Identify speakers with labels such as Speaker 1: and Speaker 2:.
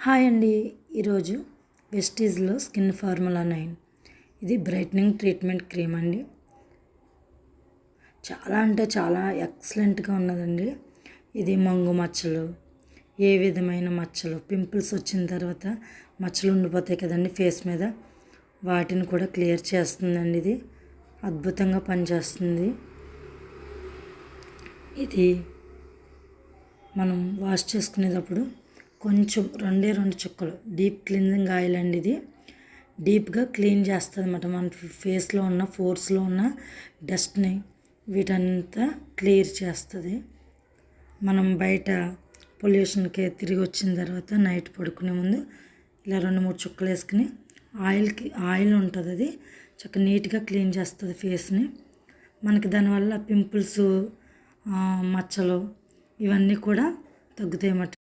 Speaker 1: Hi అండి. ఈరోజు వెస్టీజ్లో skin formula 9 ఇది బ్రైట్నింగ్ ట్రీట్మెంట్ క్రీమ్ అండి. చాలా అంటే చాలా ఎక్సలెంట్గా ఉన్నదండి. ఇది మంగు మచ్చలు, ఏ విధమైన మచ్చలు, పింపుల్స్ వచ్చిన తర్వాత మచ్చలు ఉండిపోతాయి కదండి ఫేస్ మీద, వాటిని కూడా క్లియర్ చేస్తుందండి. ఇది అద్భుతంగా పనిచేస్తుంది. ఇది మనం వాష్ చేసుకునేటప్పుడు కొంచెం రెండు చుక్కలు డీప్ క్లీన్జింగ్ ఆయిల్ అండి. ఇది డీప్గా క్లీన్ చేస్తుంది అన్నమాట. మన ఫేస్లో ఉన్న పోర్స్లో ఉన్న డస్ట్ని వీటంతా క్లియర్ చేస్తుంది. మనం బయట పొల్యూషన్కి తిరిగి వచ్చిన తర్వాత నైట్ పడుకునే ముందు ఇలా 2-3 చుక్కలు వేసుకుని ఆయిల్ ఉంటుంది, అది చక్కగా నీట్గా క్లీన్ చేస్తుంది ఫేస్ని. మనకి దానివల్ల పింపుల్స్, మచ్చలు ఇవన్నీ కూడా తగ్గుతాయి అన్నమాట.